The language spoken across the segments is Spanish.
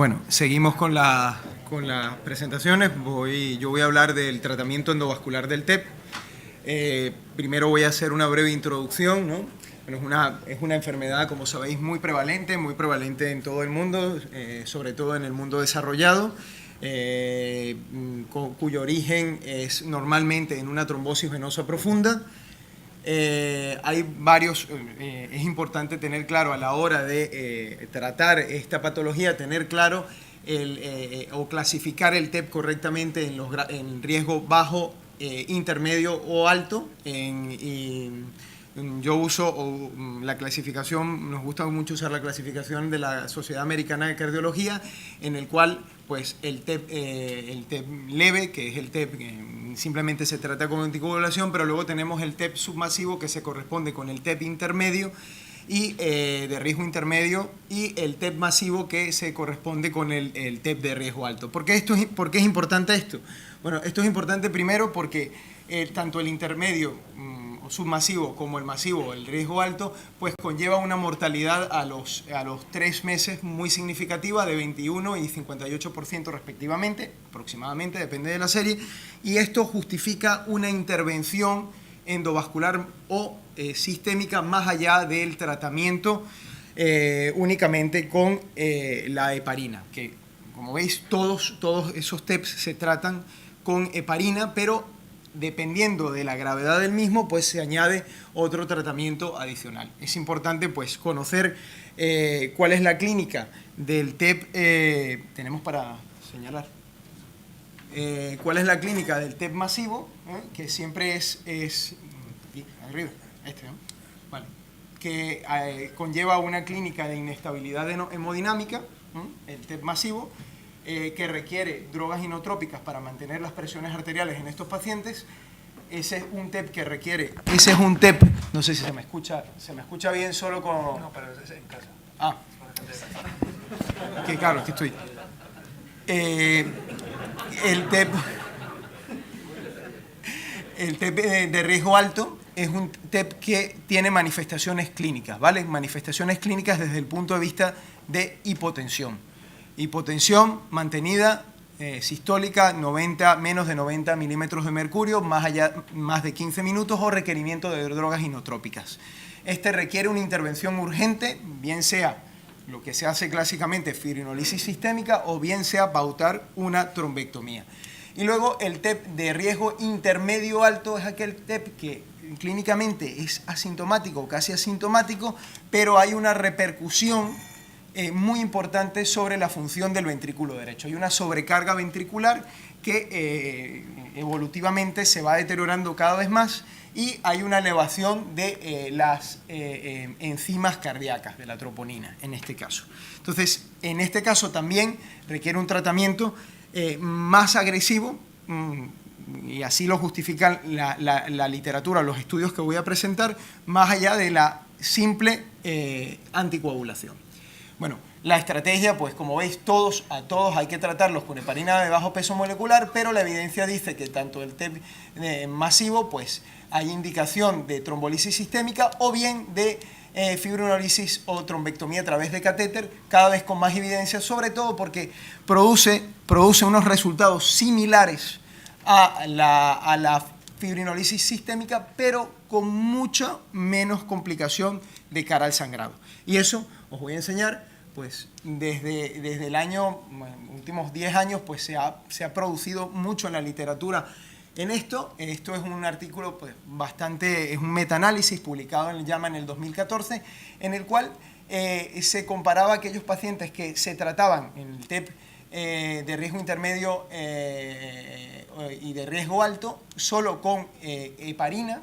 Bueno, seguimos con las presentaciones. Yo voy a hablar del tratamiento endovascular del TEP. Primero voy a hacer una breve introducción, ¿no? Bueno, es una enfermedad, como sabéis, muy prevalente en todo el mundo, sobre todo en el mundo desarrollado, cuyo origen es normalmente en una trombosis venosa profunda. Hay varios, es importante tener claro a la hora de tratar esta patología, tener claro o clasificar el TEP correctamente en riesgo bajo, intermedio o alto. Yo uso la clasificación, nos gusta mucho usar la clasificación de la Sociedad Americana de Cardiología, en el cual pues el TEP leve, que es el TEP que simplemente se trata con anticoagulación, pero luego tenemos el TEP submasivo, que se corresponde con el TEP intermedio y de riesgo intermedio, y el TEP masivo, que se corresponde con el TEP de riesgo alto. ¿Por qué es importante esto? Bueno, esto es importante primero porque tanto el intermedio o submasivo como el masivo, el riesgo alto, pues conlleva una mortalidad a los 3 meses muy significativa, de 21 y 58% respectivamente, aproximadamente, depende de la serie, y esto justifica una intervención endovascular o sistémica más allá del tratamiento únicamente con la heparina, que como veis todos esos TEPs se tratan con heparina, pero dependiendo de la gravedad del mismo, pues se añade otro tratamiento adicional. Es importante pues conocer cuál es la clínica del TEP, tenemos para señalar, cuál es la clínica del TEP masivo, que siempre es aquí, arriba, ¿no? Vale. Que conlleva una clínica de inestabilidad hemodinámica, el TEP masivo, que requiere drogas inotrópicas para mantener las presiones arteriales en estos pacientes. Ese es un TEP que requiere, no sé si se me escucha bien solo con... No, pero es en casa. Ah, que claro, aquí estoy. El TEP de riesgo alto es un TEP que tiene manifestaciones clínicas, ¿vale? Manifestaciones clínicas desde el punto de vista de hipotensión. Hipotensión mantenida, sistólica, menos de 90 milímetros de mercurio, más de 15 minutos, o requerimiento de drogas inotrópicas. Este requiere una intervención urgente, bien sea lo que se hace clásicamente fibrinolisis sistémica, o bien sea pautar una trombectomía. Y luego el TEP de riesgo intermedio alto es aquel TEP que clínicamente es asintomático, casi asintomático, pero hay una repercusión muy importante sobre la función del ventrículo derecho. Hay una sobrecarga ventricular que evolutivamente se va deteriorando cada vez más, y hay una elevación de las enzimas cardíacas, de la troponina en este caso. Entonces, en este caso también requiere un tratamiento más agresivo, y así lo justifican la literatura, los estudios que voy a presentar, más allá de la simple anticoagulación. Bueno, la estrategia, pues como veis, a todos hay que tratarlos con heparina de bajo peso molecular, pero la evidencia dice que tanto el TEP masivo, pues hay indicación de trombolisis sistémica o bien de fibrinolisis o trombectomía a través de catéter, cada vez con más evidencia, sobre todo porque produce unos resultados similares a la fibrinolisis sistémica, pero con mucha menos complicación de cara al sangrado. Y eso os voy a enseñar, pues desde el año, últimos 10 años, pues se ha producido mucho en la literatura en esto. Esto es un artículo pues es un metaanálisis publicado en JAMA en el 2014, en el cual se comparaba a aquellos pacientes que se trataban en el TEP de riesgo intermedio y de riesgo alto solo con heparina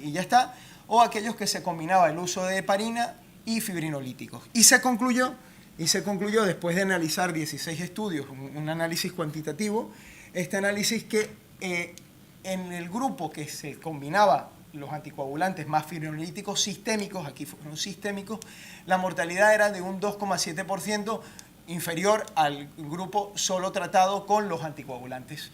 y ya está, o aquellos que se combinaba el uso de heparina y fibrinolíticos. Y se concluyó después de analizar 16 estudios, un análisis cuantitativo, este análisis que en el grupo que se combinaba los anticoagulantes más fibrinolíticos sistémicos, aquí fueron sistémicos, la mortalidad era de un 2,7%, inferior al grupo solo tratado con los anticoagulantes,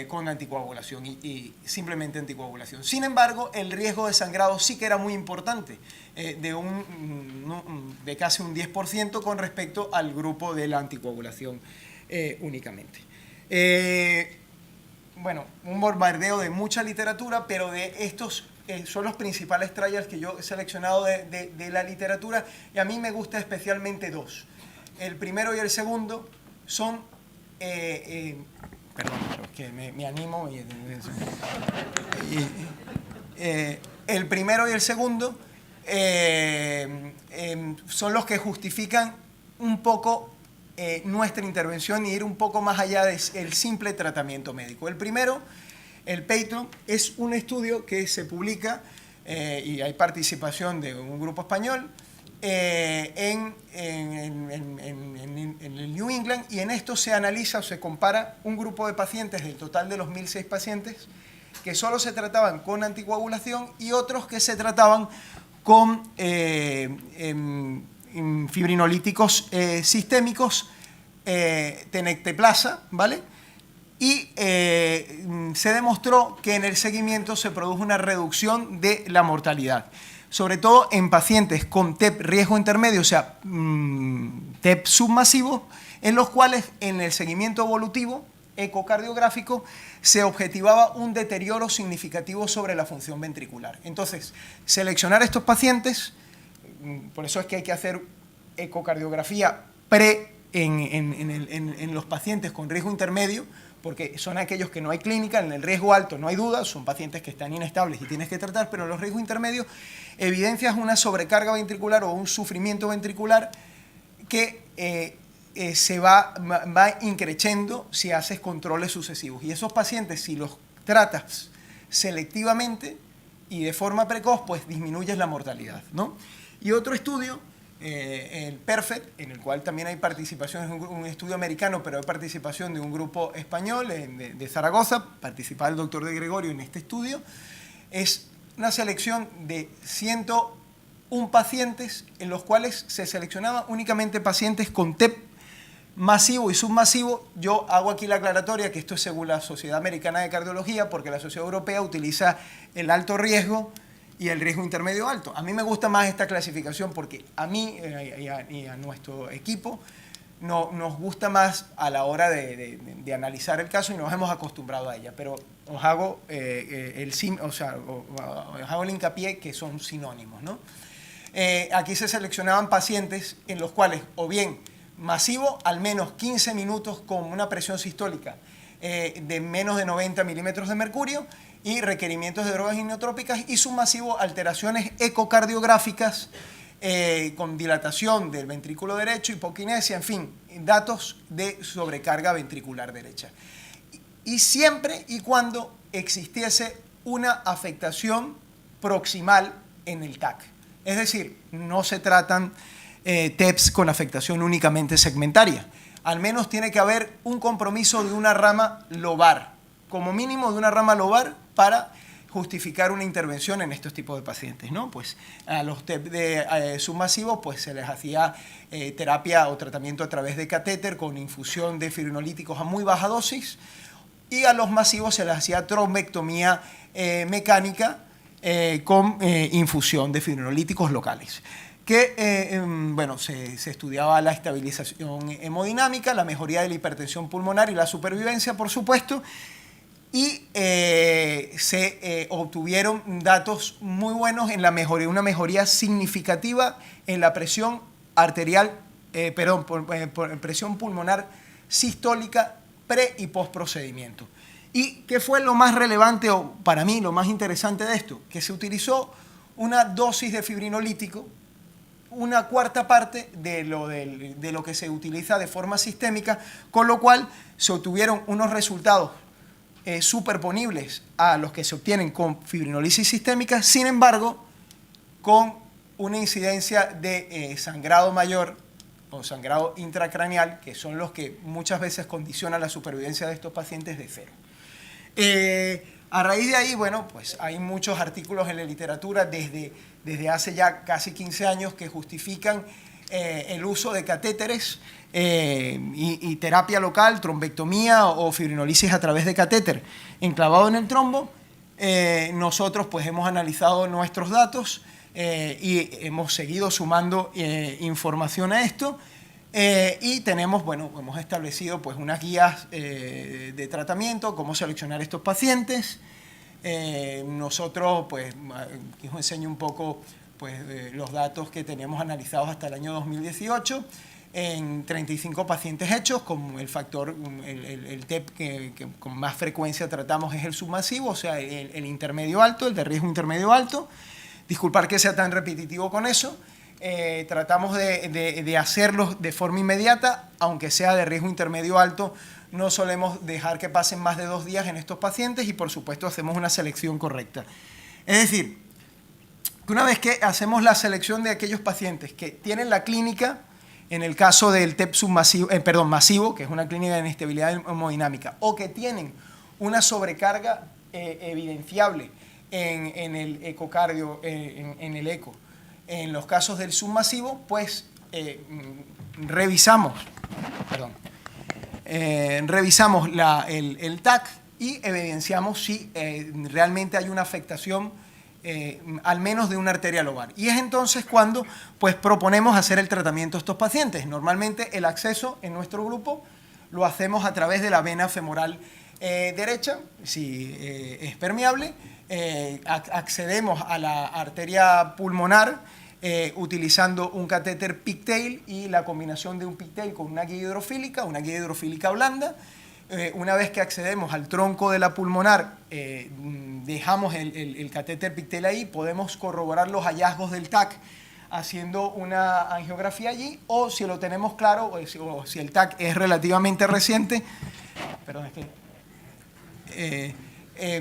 con anticoagulación y simplemente anticoagulación. Sin embargo, el riesgo de sangrado sí que era muy importante, de casi un 10% con respecto al grupo de la anticoagulación únicamente. Bueno, un bombardeo de mucha literatura, pero de estos son los principales trials que yo he seleccionado de la literatura, y a mí me gusta especialmente dos. El primero y el segundo son... perdón, pero es que me animo. El primero y el segundo son los que justifican un poco nuestra intervención y ir un poco más allá del simple tratamiento médico. El primero, el Patron, es un estudio que se publica y hay participación de un grupo español en el New England, y en esto se analiza o se compara un grupo de pacientes del total de los 1.006 pacientes que solo se trataban con anticoagulación y otros que se trataban con fibrinolíticos sistémicos, tenecteplasa, ¿vale? Y se demostró que en el seguimiento se produjo una reducción de la mortalidad, sobre todo en pacientes con TEP riesgo intermedio, o sea, TEP submasivo, en los cuales en el seguimiento evolutivo ecocardiográfico se objetivaba un deterioro significativo sobre la función ventricular. Entonces, seleccionar estos pacientes, por eso es que hay que hacer ecocardiografía en los pacientes con riesgo intermedio, porque son aquellos que no hay clínica. En el riesgo alto no hay duda, son pacientes que están inestables y tienes que tratar, pero en los riesgos intermedios evidencias una sobrecarga ventricular o un sufrimiento ventricular que se va increciendo si haces controles sucesivos. Y esos pacientes, si los tratas selectivamente y de forma precoz, pues disminuyes la mortalidad, ¿no? Y otro estudio, el PERFECT, en el cual también hay participación, es un estudio americano, pero hay participación de un grupo español de Zaragoza, participa el doctor de Gregorio en este estudio, es una selección de 101 pacientes en los cuales se seleccionaban únicamente pacientes con TEP masivo y submasivo. Yo hago aquí la aclaratoria que esto es según la Sociedad Americana de Cardiología, porque la Sociedad Europea utiliza el alto riesgo y el riesgo intermedio alto. A mí me gusta más esta clasificación porque a mí y a nuestro equipo nos gusta más a la hora de analizar el caso y nos hemos acostumbrado a ella, pero os hago, os hago el hincapié que son sinónimos, ¿no? Aquí se seleccionaban pacientes en los cuales o bien masivo, al menos 15 minutos con una presión sistólica de menos de 90 milímetros de mercurio y requerimientos de drogas inotrópicas, y submasivo, alteraciones ecocardiográficas con dilatación del ventrículo derecho, hipoquinesia, en fin, datos de sobrecarga ventricular derecha. Y siempre y cuando existiese una afectación proximal en el TAC. Es decir, no se tratan TEPs con afectación únicamente segmentaria. Al menos tiene que haber un compromiso de una rama lobar, como mínimo de una rama lobar, para justificar una intervención en estos tipos de pacientes, ¿no? Pues a los TEP submasivos pues se les hacía terapia o tratamiento a través de catéter con infusión de fibrinolíticos a muy baja dosis, y a los masivos se les hacía trombectomía mecánica con infusión de fibrinolíticos locales. Bueno, se estudiaba la estabilización hemodinámica, la mejoría de la hipertensión pulmonar y la supervivencia, por supuesto, y se obtuvieron datos muy buenos en la mejoría, una mejoría significativa en la presión arterial, presión pulmonar sistólica pre y post procedimiento. ¿Y qué fue lo más relevante, o para mí lo más interesante de esto? Que se utilizó una dosis de fibrinolítico, una cuarta parte de lo que se utiliza de forma sistémica, con lo cual se obtuvieron unos resultados superponibles a los que se obtienen con fibrinolisis sistémica, sin embargo, con una incidencia de sangrado mayor o sangrado intracraneal, que son los que muchas veces condicionan la supervivencia de estos pacientes, de cero. A raíz de ahí, bueno, pues hay muchos artículos en la literatura desde hace ya casi 15 años que justifican el uso de catéteres y terapia local, trombectomía o fibrinolisis a través de catéter enclavado en el trombo, nosotros pues hemos analizado nuestros datos y hemos seguido sumando información a esto. Y tenemos, bueno, hemos establecido pues unas guías de tratamiento, cómo seleccionar estos pacientes. Nosotros, pues, aquí os enseño un poco pues, los datos que teníamos analizados hasta el año 2018 en 35 pacientes hechos, con el factor, el TEP que con más frecuencia tratamos es el submasivo, o sea, el intermedio alto, el de riesgo intermedio alto. Disculpar que sea tan repetitivo con eso. Tratamos de hacerlos de forma inmediata, aunque sea de riesgo intermedio alto, no solemos dejar que pasen más de 2 días en estos pacientes y por supuesto hacemos una selección correcta. Es decir, que una vez que hacemos la selección de aquellos pacientes que tienen la clínica, en el caso del TEP masivo, que es una clínica de inestabilidad hemodinámica, o que tienen una sobrecarga evidenciable en el ecocardio, en el eco. En los casos del submasivo, pues revisamos el TAC y evidenciamos si realmente hay una afectación al menos de una arteria lobar. Y es entonces cuando pues, proponemos hacer el tratamiento de estos pacientes. Normalmente el acceso en nuestro grupo lo hacemos a través de la vena femoral derecha, si es permeable. Accedemos a la arteria pulmonar utilizando un catéter pigtail y la combinación de un pigtail con una guía hidrofílica blanda. Una vez que accedemos al tronco de la pulmonar, dejamos el catéter pigtail ahí, podemos corroborar los hallazgos del TAC haciendo una angiografía allí, o si lo tenemos claro, o si el TAC es relativamente reciente,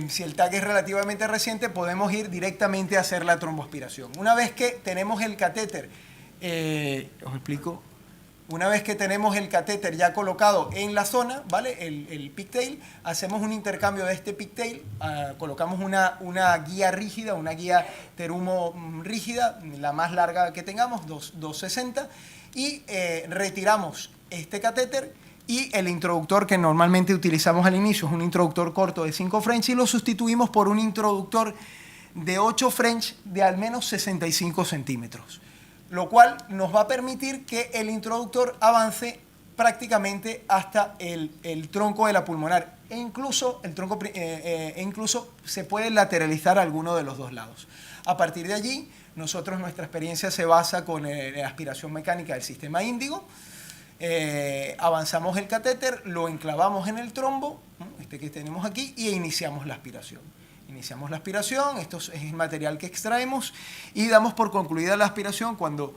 si el TAC es relativamente reciente, podemos ir directamente a hacer la tromboaspiración. Una vez que tenemos el catéter, os explico, una vez que tenemos el catéter ya colocado en la zona, ¿vale? El pigtail, hacemos un intercambio de este pigtail, colocamos una guía rígida, una guía terumo rígida, la más larga que tengamos, 260, y retiramos este catéter y el introductor que normalmente utilizamos al inicio es un introductor corto de 5 French y lo sustituimos por un introductor de 8 French de al menos 65 centímetros. Lo cual nos va a permitir que el introductor avance prácticamente hasta el tronco de la pulmonar e incluso, incluso se puede lateralizar alguno de los dos lados. A partir de allí, nuestra experiencia se basa con la aspiración mecánica del sistema índigo. Avanzamos el catéter, lo enclavamos en el trombo, este que tenemos aquí, y iniciamos la aspiración. Iniciamos la aspiración, esto es el material que extraemos y damos por concluida la aspiración cuando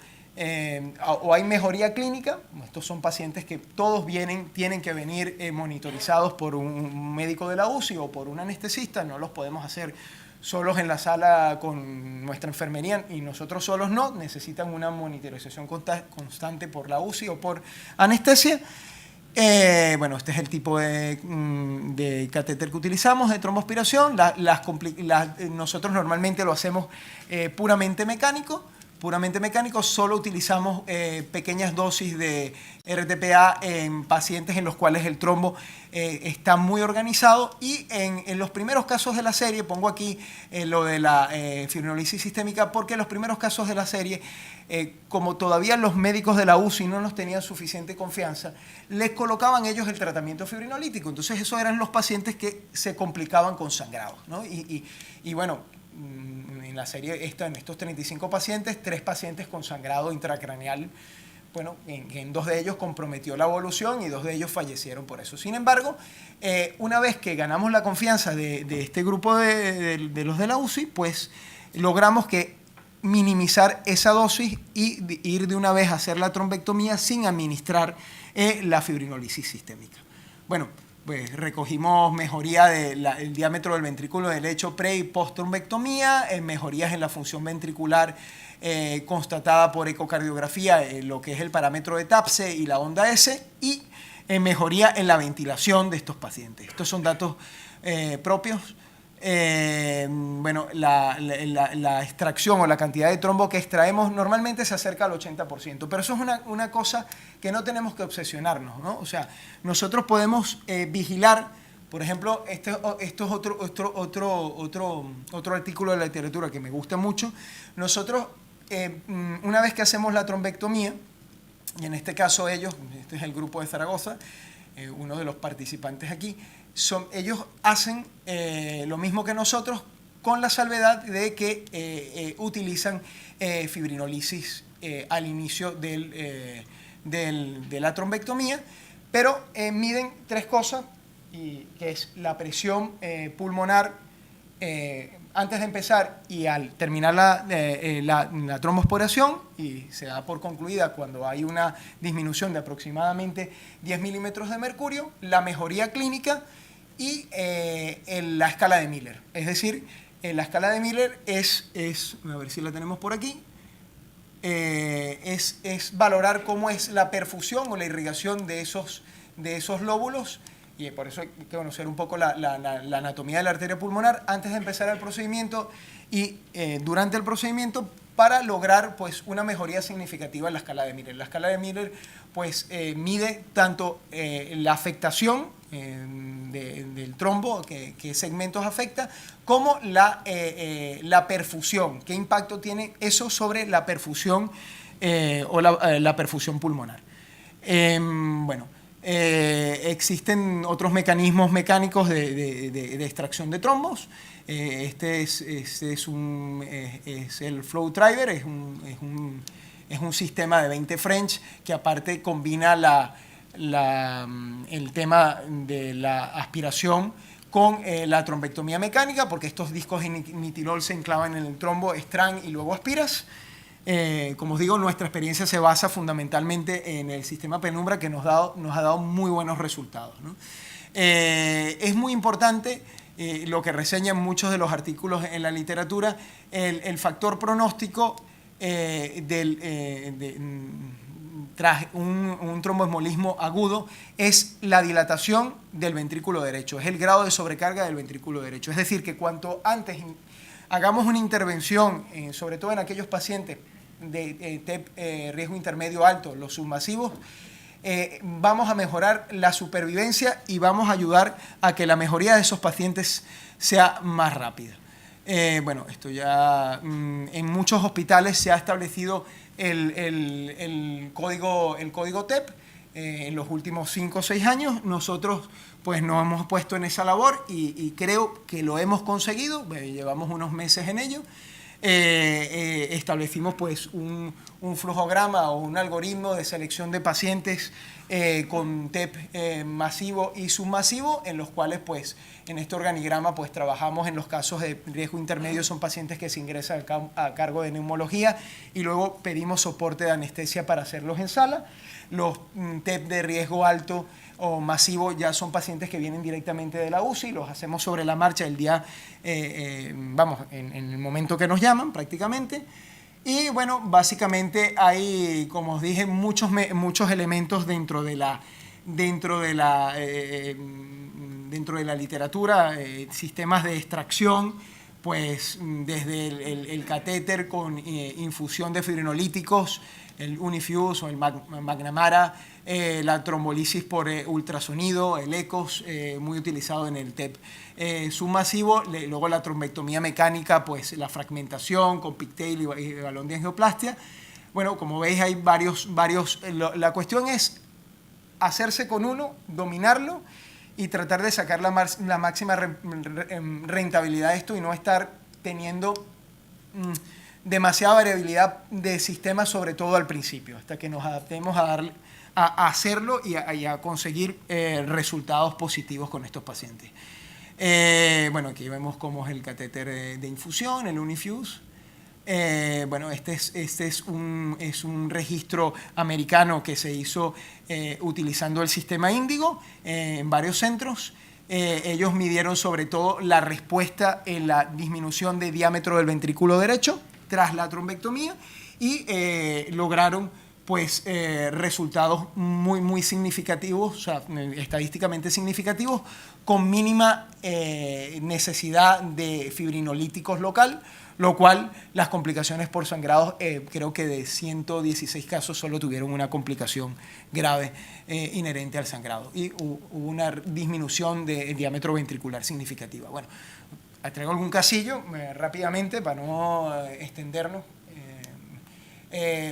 o hay mejoría clínica. Estos son pacientes que todos tienen que venir monitorizados por un médico de la UCI o por un anestesista, no los podemos hacer solos en la sala con nuestra enfermería y nosotros solos no, necesitan una monitorización constante por la UCI o por anestesia. Bueno, este es el tipo de catéter que utilizamos de tromboaspiración. Nosotros normalmente lo hacemos puramente mecánico, solo utilizamos pequeñas dosis de RTPA en pacientes en los cuales el trombo está muy organizado y en los primeros casos de la serie, pongo aquí lo de la fibrinolisis sistémica porque en los primeros casos de la serie, como todavía los médicos de la UCI no nos tenían suficiente confianza, les colocaban ellos el tratamiento fibrinolítico, entonces esos eran los pacientes que se complicaban con sangrados, ¿no? Y bueno, en la serie en estos 35 pacientes, 3 pacientes con sangrado intracraneal, bueno, en 2 de ellos comprometió la evolución y 2 de ellos fallecieron por eso. Sin embargo, una vez que ganamos la confianza de este grupo de los de la UCI, pues logramos minimizar esa dosis y ir de una vez a hacer la trombectomía sin administrar la fibrinolisis sistémica. Bueno, pues recogimos mejoría del diámetro del ventrículo derecho pre y post trombectomía, mejorías en la función ventricular constatada por ecocardiografía, lo que es el parámetro de TAPSE y la onda S, y mejoría en la ventilación de estos pacientes. Estos son datos propios bueno, la extracción o la cantidad de trombo que extraemos normalmente se acerca al 80%, pero eso es una cosa que no tenemos que obsesionarnos, ¿no? O sea, nosotros podemos vigilar, por ejemplo, esto es otro artículo de la literatura que me gusta mucho. Nosotros, una vez que hacemos la trombectomía, y en este caso ellos, este es el grupo de Zaragoza, uno de los participantes aquí, ellos hacen lo mismo que nosotros, con la salvedad de que utilizan fibrinolisis al inicio de la trombectomía, pero miden tres cosas, que es la presión pulmonar antes de empezar y al terminar la trombospiración, y se da por concluida cuando hay una disminución de aproximadamente 10 milímetros de mercurio, la mejoría clínica y la escala de Miller. Es decir, la escala de Miller es, a ver si la tenemos por aquí, es valorar cómo es la perfusión o la irrigación de esos lóbulos, y por eso hay que conocer un poco la anatomía de la arteria pulmonar antes de empezar el procedimiento y durante el procedimiento, para lograr pues una mejoría significativa en la escala de Miller. La escala de Miller pues mide tanto la afectación del trombo, qué segmentos afecta, como la perfusión, qué impacto tiene eso sobre la perfusión o la perfusión pulmonar. Bueno, existen otros mecanismos mecánicos de extracción de trombos. Este es el flow driver, es un sistema de 20 French que aparte combina el tema de la aspiración con la trombectomía mecánica, porque estos discos de nitirol se enclavan en el trombo, extraen y luego aspiras. Como os digo, nuestra experiencia se basa fundamentalmente en el sistema Penumbra, que nos ha dado muy buenos resultados, ¿no? Es muy importante lo que reseñan muchos de los artículos en la literatura, el factor pronóstico tras un tromboembolismo agudo es la dilatación del ventrículo derecho, es el grado de sobrecarga del ventrículo derecho. Es decir, que cuanto antes hagamos una intervención, sobre todo en aquellos pacientes de TEP riesgo intermedio alto, los submasivos, vamos a mejorar la supervivencia y vamos a ayudar a que la mejoría de esos pacientes sea más rápida. Bueno, esto ya en muchos hospitales se ha establecido el código TEP. En los últimos 5 o 6 años nosotros pues nos hemos puesto en esa labor y creo que lo hemos conseguido. Llevamos unos meses en ello. Establecimos pues un flujograma o un algoritmo de selección de pacientes con TEP masivo y submasivo, en los cuales pues en este organigrama pues trabajamos en los casos de riesgo intermedio, son pacientes que se ingresan a cargo de neumología y luego pedimos soporte de anestesia para hacerlos en sala. Los TEP de riesgo alto o masivo ya son pacientes que vienen directamente de la UCI, los hacemos sobre la marcha el día, vamos, en el momento que nos llaman prácticamente. Y bueno, básicamente hay, como os dije, muchos elementos dentro de la literatura, sistemas de extracción, pues desde el catéter con infusión de fibrinolíticos, el Unifuse o el McNamara, la trombolisis por ultrasonido, el ECOS, muy utilizado en el TEP submasivo, luego la trombectomía mecánica, pues la fragmentación con pigtail y balón de angioplastia. Bueno, como veis hay varios. La cuestión es hacerse con uno, dominarlo y tratar de sacar la máxima rentabilidad de esto y no estar teniendo demasiada variabilidad de sistema, sobre todo al principio, hasta que nos adaptemos a hacerlo y a conseguir resultados positivos con estos pacientes. Bueno, aquí vemos cómo es el catéter de infusión, el Unifuse. Bueno, este es un registro americano que se hizo utilizando el sistema Índigo en varios centros. Ellos midieron sobre todo la respuesta en la disminución de diámetro del ventrículo derecho tras la trombectomía y lograron pues resultados muy significativos, o sea, estadísticamente significativos, con mínima necesidad de fibrinolíticos local, lo cual las complicaciones por sangrados, creo que de 116 casos solo tuvieron una complicación grave inherente al sangrado y hubo una disminución del diámetro ventricular significativa. Bueno, traigo algún casillo rápidamente para no extendernos.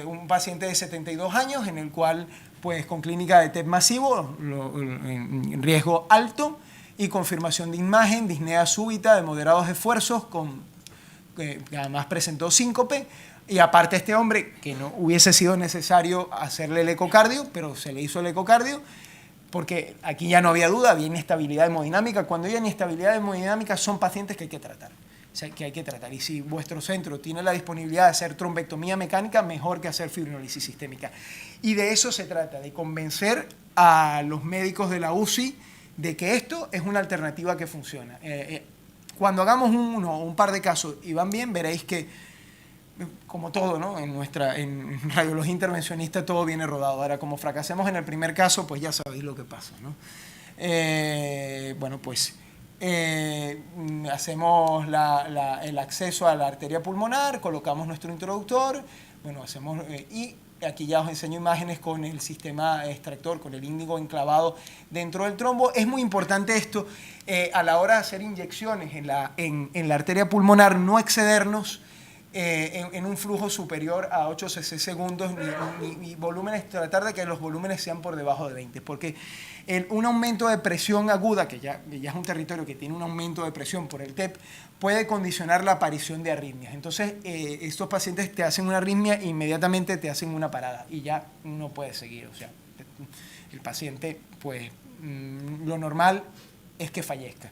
Un paciente de 72 años en el cual, pues, con clínica de TEP masivo, en riesgo alto y confirmación de imagen, disnea súbita de moderados esfuerzos, que además presentó síncope, y aparte este hombre, que no hubiese sido necesario hacerle el ecocardio, pero se le hizo el ecocardio, porque aquí ya no había duda, había inestabilidad hemodinámica. Cuando hay inestabilidad hemodinámica son pacientes que hay que tratar. O sea, que hay que tratar. Y si vuestro centro tiene la disponibilidad de hacer trombectomía mecánica, mejor que hacer fibrinolisis sistémica. Y de eso se trata, de convencer a los médicos de la UCI de que esto es una alternativa que funciona. Cuando hagamos un par de casos y van bien, veréis que, como todo, ¿no? En radiología intervencionista todo viene rodado. Ahora, como fracasemos en el primer caso, pues ya sabéis lo que pasa, ¿no? Bueno, pues hacemos el acceso a la arteria pulmonar, colocamos nuestro introductor, bueno, y aquí ya os enseño imágenes con el sistema extractor, con el índigo enclavado dentro del trombo. Es muy importante esto, a la hora de hacer inyecciones en la arteria pulmonar, no excedernos en un flujo superior a 8 cc segundos, ni volúmenes, tratar de que los volúmenes sean por debajo de 20, porque un aumento de presión aguda, que ya es un territorio que tiene un aumento de presión por el TEP, puede condicionar la aparición de arritmias. Entonces, estos pacientes te hacen una arritmia e inmediatamente te hacen una parada y ya no puedes seguir. O sea, el paciente, pues, lo normal es que fallezca.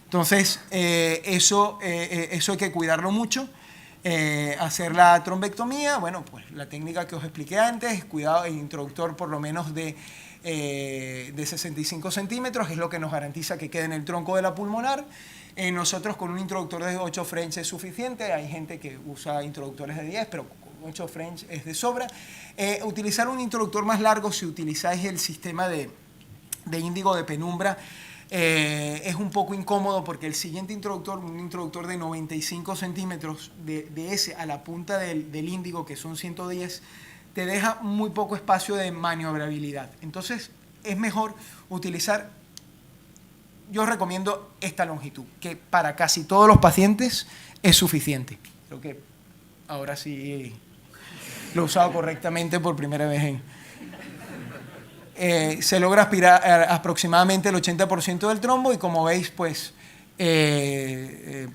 Entonces, eso hay que cuidarlo mucho. Hacer la trombectomía, bueno, pues la técnica que os expliqué antes, cuidado, el introductor por lo menos de 65 centímetros, es lo que nos garantiza que quede en el tronco de la pulmonar. Nosotros con un introductor de 8 French es suficiente, hay gente que usa introductores de 10, pero con 8 French es de sobra. Utilizar un introductor más largo, si utilizáis el sistema de índigo de penumbra, es un poco incómodo porque el siguiente introductor, un introductor de 95 centímetros, de ese a la punta del índigo, que son 110, te deja muy poco espacio de maniobrabilidad. Entonces es mejor utilizar, yo recomiendo esta longitud, que para casi todos los pacientes es suficiente. Creo que ahora sí lo he usado correctamente por primera vez se logra aspirar aproximadamente el 80% del trombo y como veis, pues este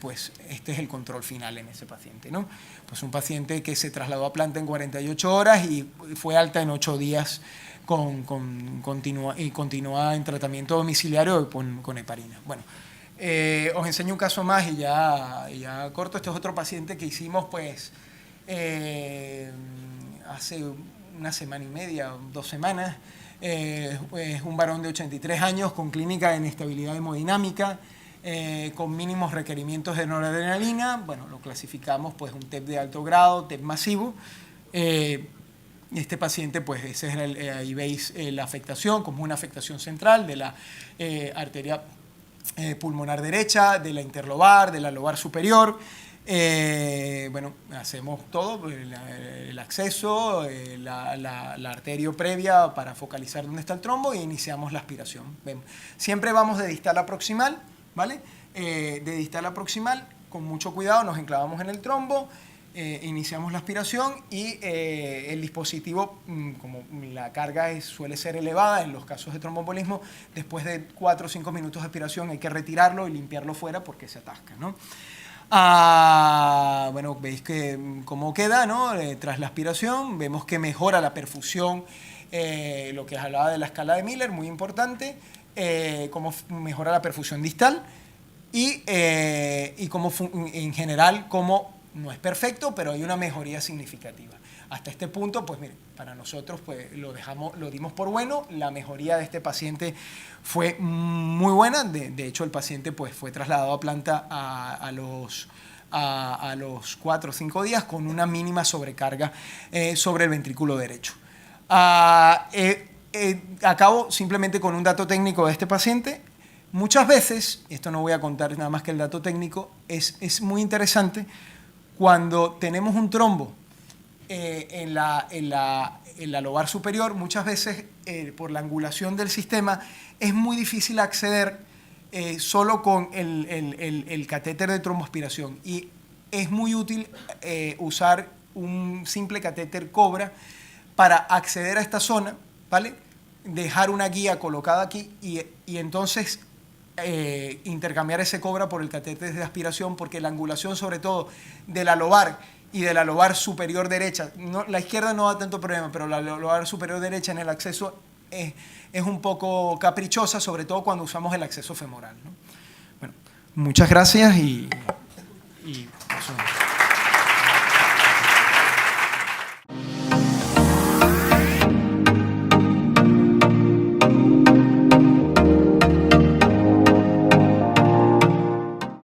es el control final en ese paciente, ¿no? Pues un paciente que se trasladó a planta en 48 horas y fue alta en 8 días continúa en tratamiento domiciliario con heparina. Bueno, os enseño un caso más y ya corto. Este es otro paciente que hicimos pues hace una semana y media, 2 semanas. Es un varón de 83 años con clínica de inestabilidad hemodinámica, con mínimos requerimientos de noradrenalina. Bueno, lo clasificamos pues un TEP de alto grado, TEP masivo. Este paciente, pues ese es ahí veis la afectación, como una afectación central de la arteria pulmonar derecha, de la interlobar, de la lobar superior. Bueno, hacemos todo, el acceso, la arteria previa para focalizar dónde está el trombo e iniciamos la aspiración. Siempre vamos de distal a proximal, ¿vale? De distal a proximal, con mucho cuidado nos enclavamos en el trombo, iniciamos la aspiración y el dispositivo, como la carga suele ser elevada en los casos de tromboembolismo, después de 4 o 5 minutos de aspiración hay que retirarlo y limpiarlo fuera porque se atasca, ¿no? Bueno, veis que cómo queda, ¿no? Tras la aspiración, vemos que mejora la perfusión, lo que hablaba de la escala de Miller, muy importante, cómo mejora la perfusión distal y cómo en general, cómo no es perfecto, pero hay una mejoría significativa. Hasta este punto, pues mire, para nosotros pues, lo dimos por bueno, la mejoría de este paciente fue muy buena, de hecho el paciente pues, fue trasladado a planta a los 4 o 5 días con una mínima sobrecarga sobre el ventrículo derecho. Acabo simplemente con un dato técnico de este paciente. Muchas veces, esto no voy a contar nada más que el dato técnico, es muy interesante cuando tenemos un trombo en la lobar superior, muchas veces por la angulación del sistema es muy difícil acceder solo con el catéter de tromboaspiración, y es muy útil usar un simple catéter Cobra para acceder a esta zona, ¿vale? Dejar una guía colocada aquí y entonces intercambiar ese Cobra por el catéter de aspiración, porque la angulación sobre todo de la lobar y de la lobar superior derecha, no, la izquierda no da tanto problema, pero la lobar superior derecha en el acceso es un poco caprichosa, sobre todo cuando usamos el acceso femoral, ¿no? Bueno, muchas gracias y eso.